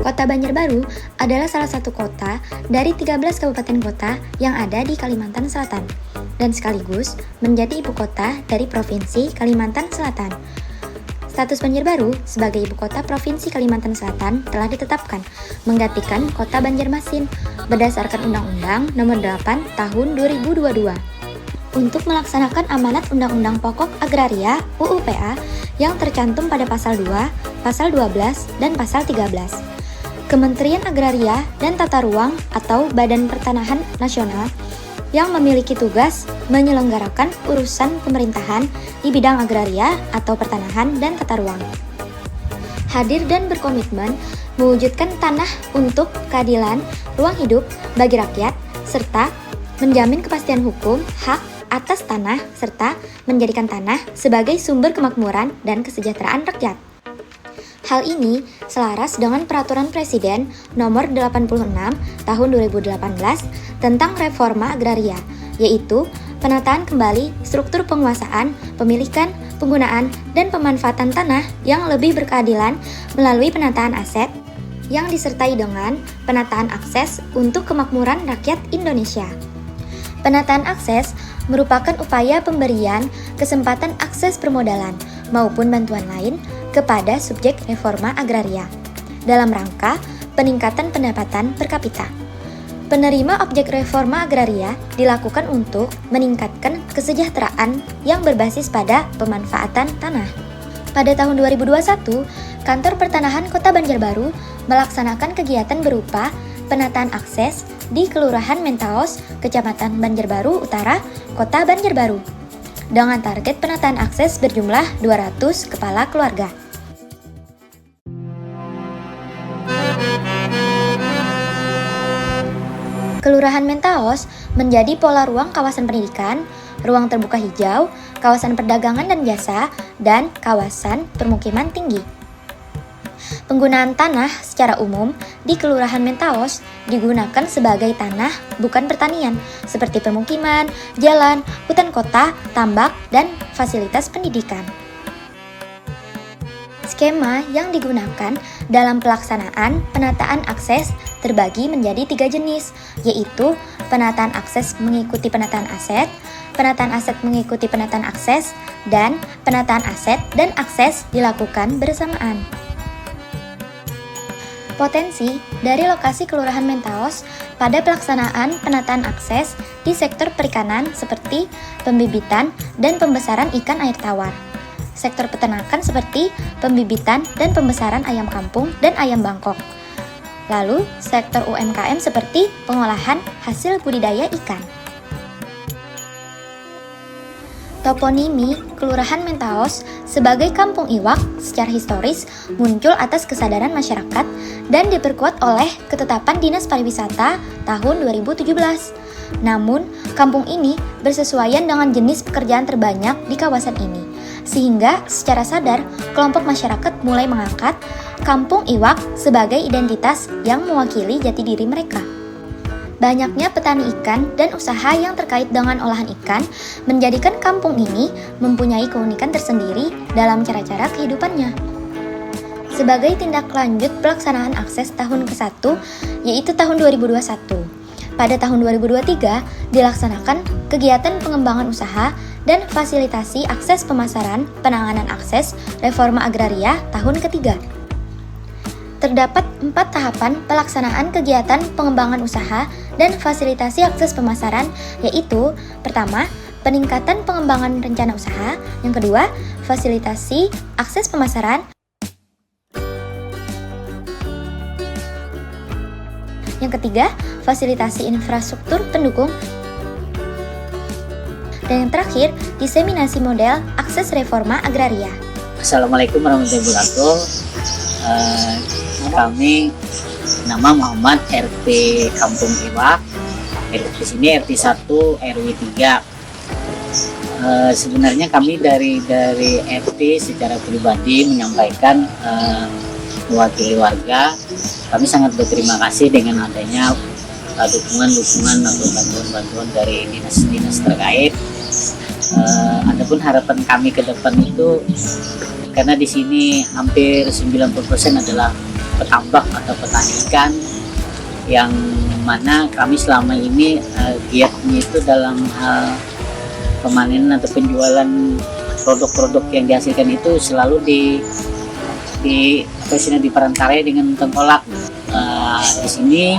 Kota Banjarbaru adalah salah satu kota dari 13 kabupaten kota yang ada di Kalimantan Selatan dan sekaligus menjadi ibu kota dari Provinsi Kalimantan Selatan. Status Banjarbaru sebagai ibu kota Provinsi Kalimantan Selatan telah ditetapkan menggantikan Kota Banjarmasin berdasarkan Undang-Undang Nomor 8 Tahun 2022. Untuk melaksanakan amanat Undang-Undang Pokok Agraria (UUPA) yang tercantum pada Pasal 2, Pasal 12, dan Pasal 13. Kementerian Agraria dan Tata Ruang atau Badan Pertanahan Nasional yang memiliki tugas menyelenggarakan urusan pemerintahan di bidang agraria atau pertanahan dan tata ruang. Hadir dan berkomitmen mewujudkan tanah untuk keadilan, ruang hidup bagi rakyat, serta menjamin kepastian hukum, hak atas tanah, serta menjadikan tanah sebagai sumber kemakmuran dan kesejahteraan rakyat. Hal ini selaras dengan Peraturan Presiden Nomor 86 Tahun 2018 tentang Reforma Agraria, yaitu penataan kembali struktur penguasaan, pemilikan, penggunaan, dan pemanfaatan tanah yang lebih berkeadilan melalui penataan aset yang disertai dengan penataan akses untuk kemakmuran rakyat Indonesia. Penataan akses merupakan upaya pemberian kesempatan akses permodalan maupun bantuan lain kepada subjek reforma agraria dalam rangka peningkatan pendapatan per kapita. Penerima objek reforma agraria dilakukan untuk meningkatkan kesejahteraan yang berbasis pada pemanfaatan tanah. Pada tahun 2021, Kantor Pertanahan Kota Banjarbaru melaksanakan kegiatan berupa penataan akses di Kelurahan Mentaos, Kecamatan Banjarbaru Utara, Kota Banjarbaru, dengan target penataan akses berjumlah 200 kepala keluarga. Kelurahan Mentaos menjadi pola ruang kawasan pendidikan, ruang terbuka hijau, kawasan perdagangan dan jasa, dan kawasan permukiman tinggi. Penggunaan tanah secara umum di Kelurahan Mentaos digunakan sebagai tanah bukan pertanian, seperti permukiman, jalan, hutan kota, tambak, dan fasilitas pendidikan. Skema yang digunakan dalam pelaksanaan penataan akses terbagi menjadi 3 jenis, yaitu penataan akses mengikuti penataan aset mengikuti penataan akses, dan penataan aset dan akses dilakukan bersamaan. Potensi dari lokasi Kelurahan Mentaos pada pelaksanaan penataan akses di sektor perikanan seperti pembibitan dan pembesaran ikan air tawar, sektor peternakan seperti pembibitan dan pembesaran ayam kampung dan ayam bangkok, lalu sektor UMKM seperti pengolahan hasil budidaya ikan. Toponimi Kelurahan Mentaos sebagai kampung iwak secara historis muncul atas kesadaran masyarakat dan diperkuat oleh ketetapan Dinas Pariwisata tahun 2017. Namun, kampung ini bersesuaian dengan jenis pekerjaan terbanyak di kawasan ini, sehingga secara sadar kelompok masyarakat mulai mengangkat kampung iwak sebagai identitas yang mewakili jati diri mereka. Banyaknya petani ikan dan usaha yang terkait dengan olahan ikan menjadikan kampung ini mempunyai keunikan tersendiri dalam cara-cara kehidupannya. Sebagai tindak lanjut pelaksanaan akses tahun ke-1, yaitu tahun 2021, pada tahun 2023 dilaksanakan kegiatan pengembangan usaha dan fasilitasi akses pemasaran penanganan akses reforma agraria tahun ketiga. Terdapat 4 tahapan pelaksanaan kegiatan pengembangan usaha dan fasilitasi akses pemasaran, yaitu pertama, peningkatan pengembangan rencana usaha, yang kedua, fasilitasi akses pemasaran, yang ketiga, fasilitasi infrastruktur pendukung, dan yang terakhir, diseminasi model akses reforma agraria. Assalamualaikum warahmatullahi wabarakatuh. Kami nama Muhammad, RT Kampung Iwak. RT sini RT 1 RW 3. Sebenarnya kami dari RT secara pribadi menyampaikan mewakili warga, kami sangat berterima kasih dengan adanya dukungan atau bantuan-bantuan dari dinas-dinas terkait Adapun harapan kami ke depan itu, karena di sini hampir 90% adalah petambak atau petani ikan, yang mana kami selama ini giatnya itu dalam hal pemanenan atau penjualan produk-produk yang dihasilkan itu selalu diperantarai dengan tengkolak. Di sini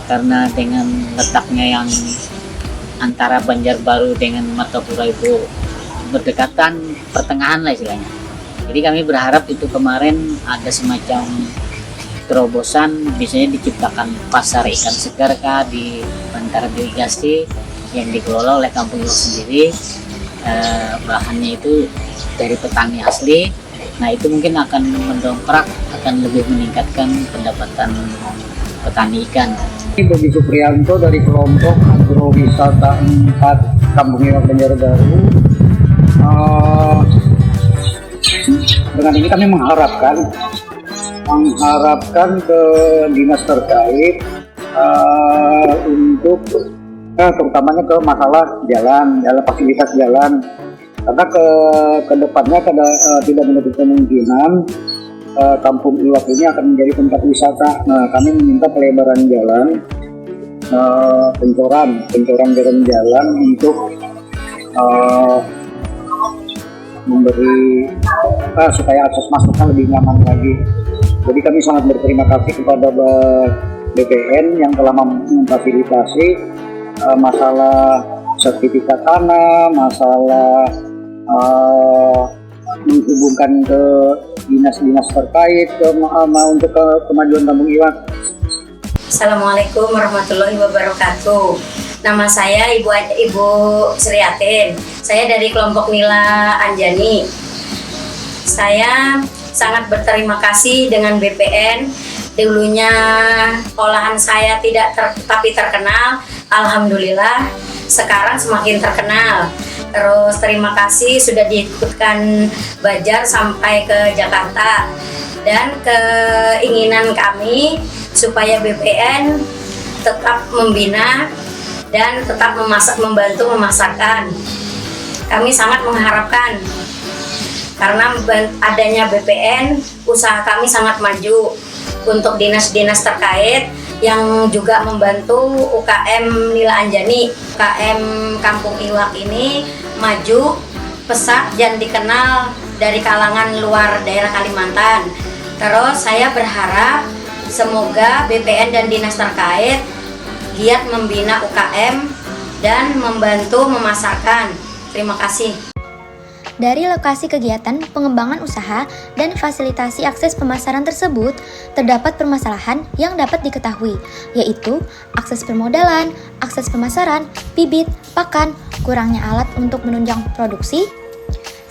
karena dengan letaknya yang antara Banjarbaru dengan Martapura itu berdekatan, pertengahan lah istilahnya. Jadi kami berharap itu kemarin ada semacam terobosan, biasanya diciptakan pasar ikan segar di bantaran irigasi yang dikelola oleh Kampung Iwak sendiri. Bahannya itu dari petani asli. Nah, itu mungkin akan mendongkrak, akan lebih meningkatkan pendapatan petani ikan. Ini Bobi Supriyanto dari kelompok agrowisata 4 Kampung Iwak Banjarbaru. Dengan ini kami mengharapkan ke dinas terkait untuk terutamanya ke masalah jalan fasilitas jalan, karena ke depannya tidak menutup kemungkinan Kampung Iwak ini akan menjadi tempat wisata. Nah, kami meminta pelebaran jalan, pencoran jalan untuk memberi supaya akses masuknya lebih nyaman lagi. Jadi kami sangat berterima kasih kepada BPN yang telah memfasilitasi masalah sertifikat tanah, masalah menghubungkan ke dinas-dinas terkait untuk kemajuan Kampung Iwak. Assalamualaikum warahmatullahi wabarakatuh. Nama saya Ibu Sriatin. Saya dari kelompok Nila Anjani. Saya sangat berterima kasih dengan BPN. Dulunya olahan saya tapi terkenal. Alhamdulillah sekarang semakin terkenal. Terus terima kasih sudah diikutkan Bajar sampai ke Jakarta. Dan keinginan kami supaya BPN tetap membina dan tetap membantu memasarkan. Kami sangat mengharapkan, karena adanya BPN, usaha kami sangat maju. Untuk dinas-dinas terkait yang juga membantu UKM Nila Anjani, UKM Kampung Iwak ini maju, pesat dan dikenal dari kalangan luar daerah Kalimantan. Terus saya berharap semoga BPN dan dinas terkait giat membina UKM dan membantu memasarkan. Terima kasih. Dari lokasi kegiatan pengembangan usaha dan fasilitasi akses pemasaran tersebut, terdapat permasalahan yang dapat diketahui, yaitu akses permodalan, akses pemasaran, bibit, pakan, kurangnya alat untuk menunjang produksi,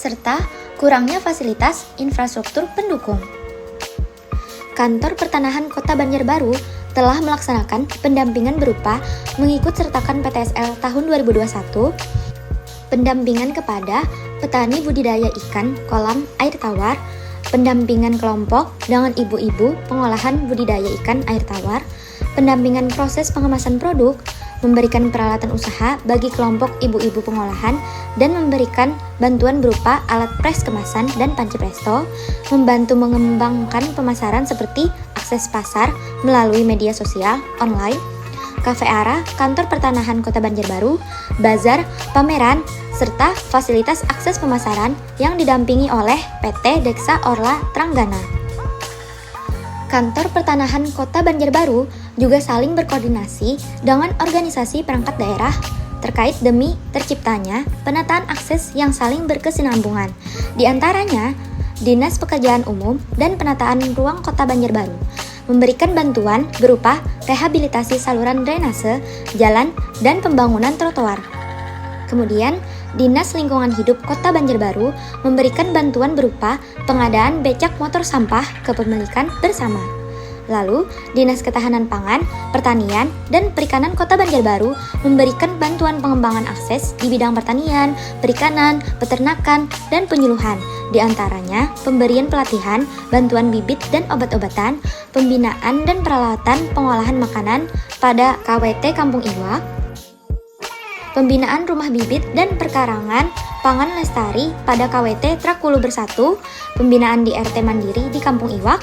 serta kurangnya fasilitas infrastruktur pendukung. Kantor Pertanahan Kota Banjarbaru telah melaksanakan pendampingan berupa mengikut sertakan PTSL tahun 2021, pendampingan kepada petani budidaya ikan kolam air tawar, pendampingan kelompok dengan ibu-ibu pengolahan budidaya ikan air tawar, pendampingan proses pengemasan produk, memberikan peralatan usaha bagi kelompok ibu-ibu pengolahan, dan memberikan bantuan berupa alat pres kemasan dan panci presto, membantu mengembangkan pemasaran seperti akses pasar melalui media sosial, online, kafe ara, kantor pertanahan Kota Banjarbaru, bazar, pameran, serta fasilitas akses pemasaran yang didampingi oleh PT Deksa Orla Tranggana. Kantor Pertanahan Kota Banjarbaru juga saling berkoordinasi dengan organisasi perangkat daerah terkait demi terciptanya penataan akses yang saling berkesinambungan. Di antaranya, Dinas Pekerjaan Umum dan Penataan Ruang Kota Banjarbaru memberikan bantuan berupa rehabilitasi saluran drainase, jalan, dan pembangunan trotoar. Kemudian, Dinas Lingkungan Hidup Kota Banjarbaru memberikan bantuan berupa pengadaan becak motor sampah kepemilikan bersama. Lalu, Dinas Ketahanan Pangan, Pertanian, dan Perikanan Kota Banjarbaru memberikan bantuan pengembangan akses di bidang pertanian, perikanan, peternakan, dan penyuluhan. Di antaranya, pemberian pelatihan, bantuan bibit dan obat-obatan, pembinaan dan peralatan pengolahan makanan pada KWT Kampung Iwak, pembinaan rumah bibit dan perkarangan pangan lestari pada KWT Trakulu Bersatu, pembinaan di RT Mandiri di Kampung Iwak,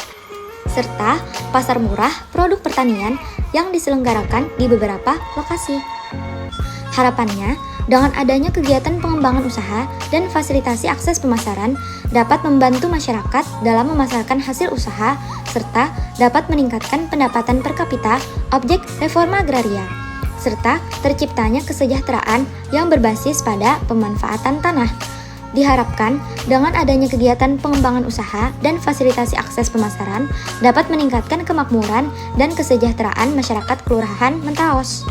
serta pasar murah produk pertanian yang diselenggarakan di beberapa lokasi. Harapannya, dengan adanya kegiatan pengembangan usaha dan fasilitasi akses pemasaran dapat membantu masyarakat dalam memasarkan hasil usaha serta dapat meningkatkan pendapatan per kapita objek reforma agraria, serta terciptanya kesejahteraan yang berbasis pada pemanfaatan tanah. Diharapkan dengan adanya kegiatan pengembangan usaha dan fasilitasi akses pemasaran dapat meningkatkan kemakmuran dan kesejahteraan masyarakat Kelurahan Mentaos.